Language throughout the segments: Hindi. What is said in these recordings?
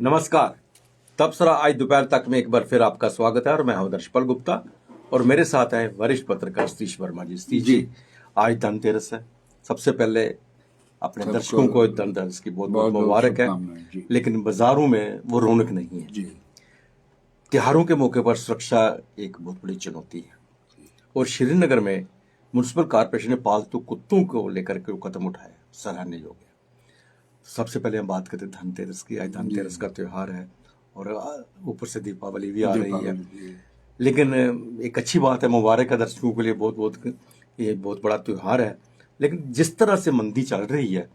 नमस्कार। तबसरा आज दोपहर तक में एक बार फिर आपका स्वागत है और मैं हूं दर्शपाल गुप्ता और मेरे साथ हैं वरिष्ठ पत्रकार सतीश वर्मा जी। सतीश जी, आज धनतेरस है। सबसे पहले अपने दर्शकों को धनतेरस की बहुत बहुत मुबारक है। लेकिन बाजारों में वो रौनक नहीं है। त्योहारों के मौके पर सुरक्षा एक बहुत बड़ी चुनौती है और श्रीनगर में म्युनिसिपल कॉर्पोरेशन ने पालतू कुत्तों को लेकर के कदम उठाया, सराहनीय योग है। सबसे पहले हम बात करते हैं धनतेरस की। आज धनतेरस का त्यौहार है और ऊपर से दीपावली भी आ रही है। लेकिन एक अच्छी बात है, मुबारक है दर्शकों के लिए, बहुत बहुत ये बहुत बड़ा त्यौहार है। लेकिन जिस तरह से मंदी चल रही है,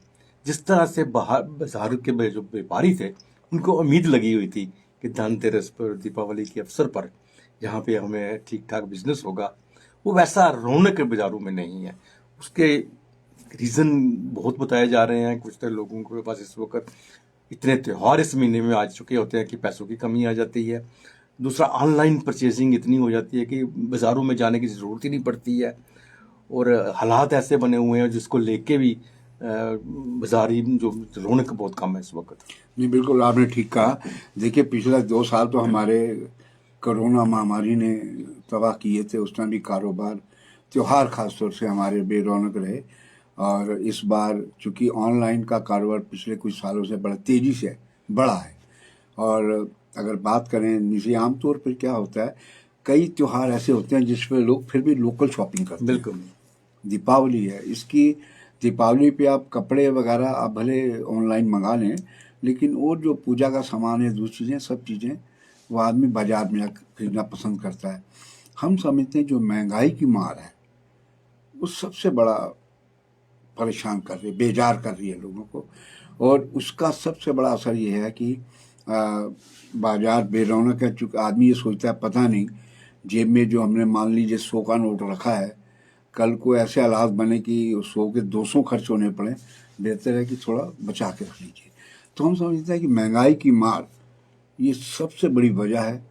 जिस तरह से बाजार के जो व्यापारी थे उनको उम्मीद लगी हुई थी कि धनतेरस पर, दीपावली के अवसर पर यहाँ पे हमें ठीक ठाक बिजनेस होगा, वो वैसा रौनक बाजारों में नहीं है। उसके रीज़न बहुत बताए जा रहे हैं। कुछ तो लोगों के पास इस वक्त इतने त्यौहार इस महीने में आ चुके होते हैं कि पैसों की कमी आ जाती है। दूसरा, ऑनलाइन परचेजिंग इतनी हो जाती है कि बाज़ारों में जाने की ज़रूरत ही नहीं पड़ती है और हालात ऐसे बने हुए हैं जिसको लेके भी बाजारी जो रौनक बहुत कम है इस वक्त। नहीं, बिल्कुल आपने ठीक कहा। देखिए, पिछले 2 साल तो हमारे कोरोना महामारी ने तबाह किए थे। उस टाइम भी कारोबार, त्यौहार खासतौर से हमारे बेरौनक रहे। और इस बार चूंकि ऑनलाइन का कारोबार पिछले कुछ सालों से बड़ा तेज़ी से बढ़ा है। और अगर बात करें निजी, आमतौर पर क्या होता है, कई त्यौहार ऐसे होते हैं जिसमें लोग फिर भी लोकल शॉपिंग करते हैं। बिल्कुल। दीपावली है, इसकी दीपावली पे आप कपड़े वगैरह आप भले ऑनलाइन मंगा लें, लेकिन और जो पूजा का सामान है, दूसरी चीज़ें, सब चीज़ें वो आदमी बाजार में खरीदना पसंद करता है। हम समझते हैं जो महंगाई की मार है वो सबसे बड़ा परेशान कर रही है, बेजार कर रही है लोगों को। और उसका सबसे बड़ा असर ये है कि बाजार बेरौनक है। चूँकि आदमी ये सोचता है पता नहीं जेब में जो हमने मान लीजिए 100 का नोट रखा है, कल को ऐसे हालात बने कि 100 के 200 खर्च होने पड़े, बेहतर है कि थोड़ा बचा के रख लीजिए। तो हम समझते हैं कि महंगाई की मार ये सबसे बड़ी वजह है।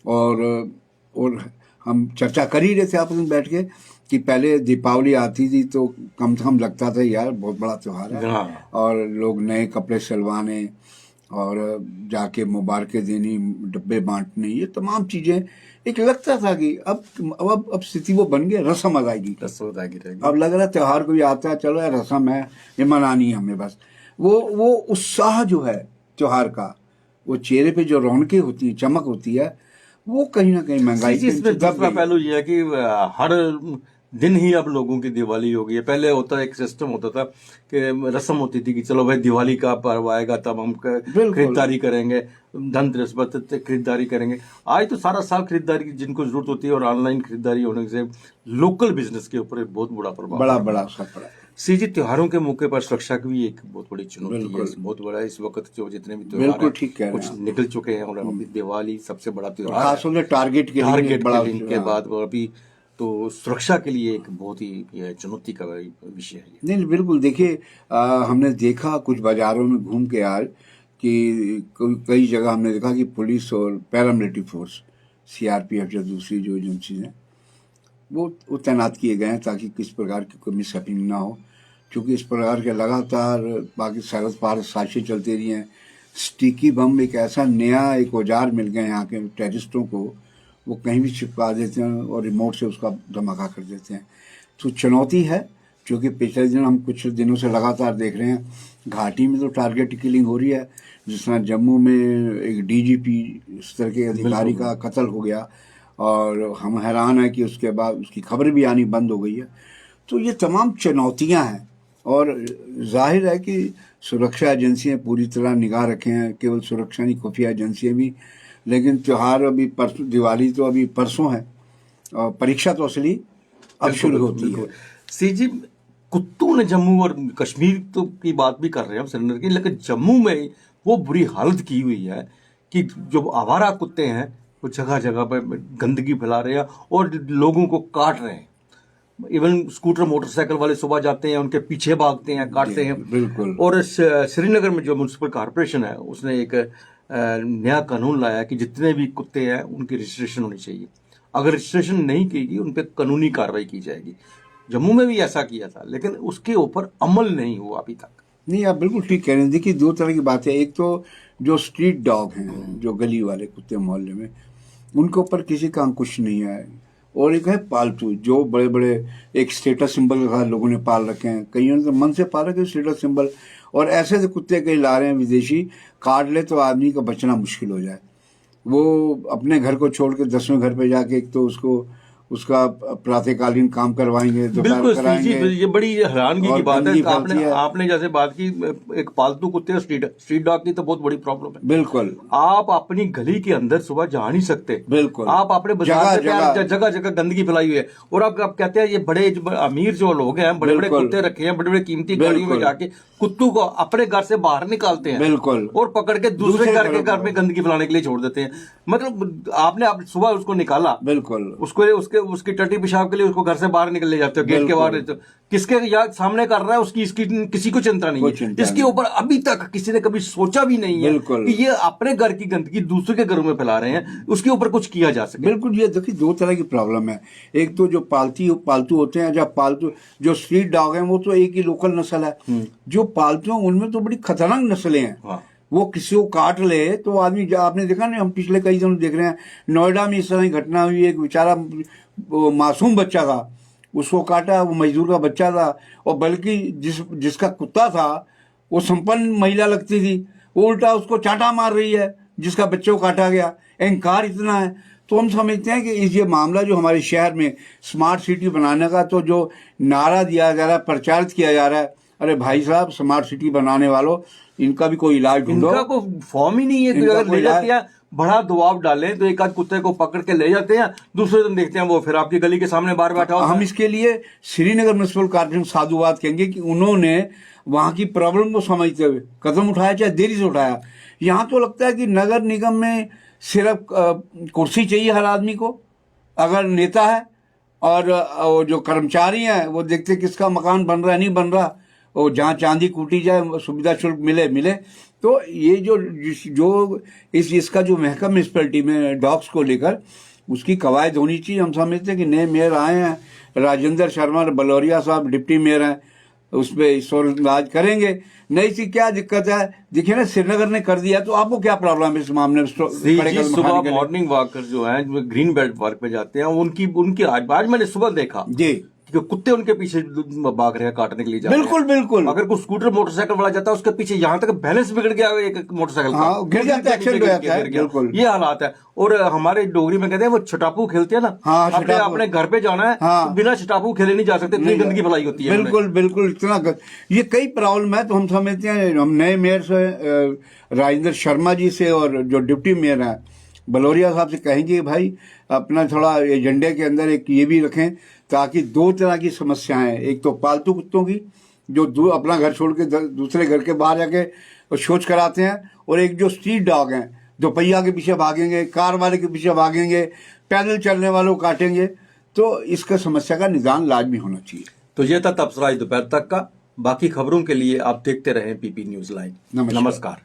और हम चर्चा कर ही रहे थे आपस में बैठ के कि पहले दीपावली आती थी तो कम से कम लगता था यार बहुत बड़ा त्यौहार है और लोग नए कपड़े सिलवाने और जाके मुबारकें देनी, डब्बे बांटने, ये तमाम चीज़ें एक लगता था कि अब स्थिति वो बन गई, रस्म अदायगी रहेगी। अब लग रहा है त्यौहार कोई आता है, चलो यार रस्म है, ये मनानी है हमें बस। वो उत्साह जो है त्यौहार का, वो चेहरे पे जो रौनकें होती है, चमक होती है, वो कहीं ना कहीं महंगाई के इसमें दूसरा पहलू ये है कि हर दिन ही अब लोगों की दिवाली हो गई है। पहले एक सिस्टम होता था कि रस्म होती थी कि चलो भाई दिवाली का पर्व आएगा तब हम खरीदारी करेंगे, धनतेरस पर खरीदारी करेंगे। आज तो सारा साल खरीदारी की जिनको जरूरत होती है और ऑनलाइन खरीदारी होने से लोकल बिजनेस के ऊपर बहुत बड़ा प्रभाव, बड़ा असर पड़ा है। सीजी, त्योहारों के मौके पर सुरक्षा की भी एक बहुत बड़ी चुनौती है। बहुत बड़ा इस वक्त जो जितने भी त्योहार हैं कुछ निकल चुके हैं और अभी दिवाली सबसे बड़ा त्योहार है, टारगेट के बाद अभी तो सुरक्षा के लिए एक बहुत ही चुनौती का विषय है। नहीं, बिल्कुल। देखिए, हमने देखा कुछ बाजारों में घूम के आज कि कई जगह हमने देखा कि पुलिस और पैरामिलिट्री फोर्स, CRPF या दूसरी जो एजेंसी हैं वो तैनात किए गए हैं ताकि किस प्रकार की कोई मिसहैपनिंग ना हो। क्योंकि इस प्रकार के लगातार बाकी सरहद पार साजिशें चलती रही हैं। स्टिकी बम एक ऐसा नया एक औजार मिल गया यहाँ के टेररिस्टों को, वो कहीं भी छिपा देते हैं और रिमोट से उसका धमाका कर देते हैं। तो चुनौती है, क्योंकि पिछले दिन हम कुछ दिनों से लगातार देख रहे हैं घाटी में तो टारगेट किलिंग हो रही है। जिस तरह जम्मू में एक DGP स्तर के अधिकारी का कत्ल हो गया और हम हैरान हैं कि उसके बाद उसकी खबर भी आनी बंद हो गई है। तो ये तमाम चुनौतियां हैं और जाहिर है कि सुरक्षा एजेंसियां पूरी तरह निगाह रखे हैं, केवल सुरक्षा नहीं, खुफिया एजेंसियां भी। लेकिन त्यौहार अभी परसों, दिवाली तो अभी परसों है और परीक्षा तो असली अब शुरू होती है। सीजी, कुत्तों ने जम्मू और कश्मीर तो की बात भी कर रहे हैं हम श्रीनगर की, लेकिन जम्मू में वो बुरी हालत की हुई है कि जो आवारा कुत्ते हैं वो जगह जगह पर गंदगी फैला रहे हैं और लोगों को काट रहे हैं। इवन स्कूटर मोटरसाइकिल वाले सुबह जाते हैं, उनके पीछे भागते हैं, काटते हैं। बिल्कुल। और श्रीनगर में जो म्युनिसिपल कॉर्पोरेशन है उसने एक नया कानून लाया कि जितने भी कुत्ते हैं उनकी रजिस्ट्रेशन होनी चाहिए। अगर रजिस्ट्रेशन नहीं की गई उन पर कानूनी कार्रवाई की जाएगी। जम्मू में भी ऐसा किया था लेकिन उसके ऊपर अमल नहीं हुआ अभी तक। नहीं, आप बिल्कुल ठीक कह रहे हैं। देखिए, 2 तरह की बात है। एक तो जो स्ट्रीट डॉग हैं, जो गली वाले कुत्ते मोहल्ले में, उनके ऊपर किसी का अंकुश नहीं है। और एक है पालतू, जो बड़े बड़े एक स्टेटस सिंबल का लोगों ने पाल रखे हैं, कईयों ने तो मन से पाल रखे स्टेटस सिंबल, और ऐसे ऐसे कुत्ते कई ला रहे हैं विदेशी, काट ले तो आदमी का बचना मुश्किल हो जाए। वो अपने घर को छोड़ के 10वें घर पे जाके एक तो उसका प्रातःकालीन काम करवाएंगे, दोपहर बिल्कुल कराएंगे। जी, ये बड़ी हैरानगी की और बात है। गंदगी फैलती आपने है। आपने जैसे बात की एक पालतू कुत्ते और स्ट्रीट डॉग की तो बहुत बड़ी प्रॉब्लम है। बिल्कुल आप अपनी गली के अंदर सुबह जा नहीं सकते। बिल्कुल। आप अपने बाजार जगह से प्यार जगह जगह जगह गंदगी फैलाई हुई है। और आप कहते हैं ये बड़े अमीर जो लोग हैं, बड़े बड़े बिल्कुल। कुत्ते रखे हैं, बड़े बड़े कीमती गाड़ियों में बिल्कुल। जाके कुत्तों को अपने घर से बाहर निकालते हैं, बिल्कुल। और पकड़ के दूसरे दूसरे घर के घरों घर में गंदगी फैलाने के लिए छोड़ देते हैं। मतलब आपने आप सुबह उसको निकाला, बिल्कुल उसको उसकी टट्टी पेशाब के लिए उसको घर से बाहर निकल ले जाते हो, गेट के बिल्कुल। बाहर लेते हो। किसके याद सामने कर रहा है उसकी इसकी किसी को चिंता नहीं कोई है। चिंता इसके नहीं। ऊपर अभी तक किसी ने कभी सोचा भी नहीं है बिल्कुल। कि ये अपने घर की गंदगी दूसरे के घरों में फैला रहे हैं, उसके ऊपर कुछ किया जा सके। बिल्कुल। ये देखिए, दो तरह की प्रॉब्लम है। एक तो जो पालतू होते हैं, जब पालतू जो स्ट्रीट डॉग हैं, वो तो एक ही लोकल नस्ल है। जो पालतू हैं उनमें तो बड़ी खतरनाक नस्लें हैं। हाँ। वो किसी को काट ले तो आदमी, आपने देखा ना, हम पिछले कई दिनों देख रहे हैं नोएडा में इस तरह की घटना हुई। एक बेचारा मासूम बच्चा था, उसको काटा, वो मजदूर का बच्चा था, और बल्कि जिसका कुत्ता था वो संपन्न महिला लगती थी, वो उल्टा उसको चांटा मार रही है जिसका बच्चे को काटा गया। अहंकार इतना है। तो हम समझते हैं कि ये मामला जो हमारे शहर में स्मार्ट सिटी बनाने का तो जो नारा दिया जा रहा है, प्रचारित किया जा रहा है, अरे भाई साहब, स्मार्ट सिटी बनाने वालों, इनका भी कोई इलाज ढूंढो। इनका कोई फॉर्म ही नहीं है। इनका अगर ले कोई जाते हैं, बड़ा दबाव डालें तो एक आध कुत्ते को पकड़ के ले जाते हैं, दूसरे दिन देखते हैं वो फिर आपकी गली के सामने बाहर बैठा होता है। हम इसके लिए श्रीनगर म्युनिसिपल कॉर्पोरेशन साधुवाद कहेंगे कि उन्होंने वहां की प्रॉब्लम को समझते हुए कदम उठाया, चाहे देरी से उठाया। यहाँ तो लगता है कि नगर निगम में सिर्फ कुर्सी चाहिए हर आदमी को, अगर नेता है, और जो कर्मचारी हैं वो देखते किसका मकान बन रहा है, नहीं बन रहा, और जहाँ चांदी कूटी जाए, सुविधा शुल्क मिले। तो ये जो इसका जो महकमा म्यूनसिपैलिटी में डॉग्स को लेकर उसकी कवायद होनी चाहिए। हम समझते हैं कि नए मेयर आए हैं, राजेंद्र शर्मा बलौरिया साहब डिप्टी मेयर हैं, उस पर ईश्वर इलाज करेंगे। नहीं सी क्या दिक्कत है, देखिए ना, श्रीनगर ने कर दिया, तो आपको क्या प्रॉब्लम है इस मामले में? सुबह मॉर्निंग वॉकर जो है, जो ग्रीन बेल्ट वर्क पे जाते हैं, उनकी आज मैंने सुबह देखा जी कि कुत्ते उनके पीछे भाग रहे हैं, काटने के लिए जा रहे हैं। बिल्कुल बिल्कुल। अगर कोई स्कूटर मोटरसाइकिल वाला जाता है, उसके पीछे यहाँ तक बैलेंस बिगड़ गया, एक मोटरसाइकिल हाँ, गिर जाता है, एक्सीडेंट हो जाता है, बिल्कुल। ये हालात है। और हमारे डोगरी में कहते हैं वो छटापू खेलते हैं ना। हाँ, अपने घर पे जाना है, हाँ, तो बिना छटापू खेले नहीं जा सकते, इतनी गंदगी फैलाई होती है। बिल्कुल बिल्कुल। इतना ये कई प्रॉब्लम है। तो हम समझते हैं, हम नए मेयर से राजेंद्र शर्मा जी से और जो डिप्टी मेयर हैं बलौरिया साहब से कहेंगे, भाई अपना थोड़ा एजेंडे के अंदर एक ये भी रखें, ताकि दो तरह की समस्याएं, एक तो पालतू कुत्तों की जो अपना घर छोड़ के दूसरे घर के बाहर जाके शौच कराते हैं, और एक जो स्ट्रीट डॉग हैं, दोपहिया के पीछे भागेंगे, कार वाले के पीछे भागेंगे, पैदल चलने वालों को काटेंगे। तो इसका समस्या का निदान लाजमी होना चाहिए। तो ये था तबसरा आज दोपहर तक का। बाकी खबरों के लिए आप देखते रहें पीपी न्यूज लाइव। नमस्कार।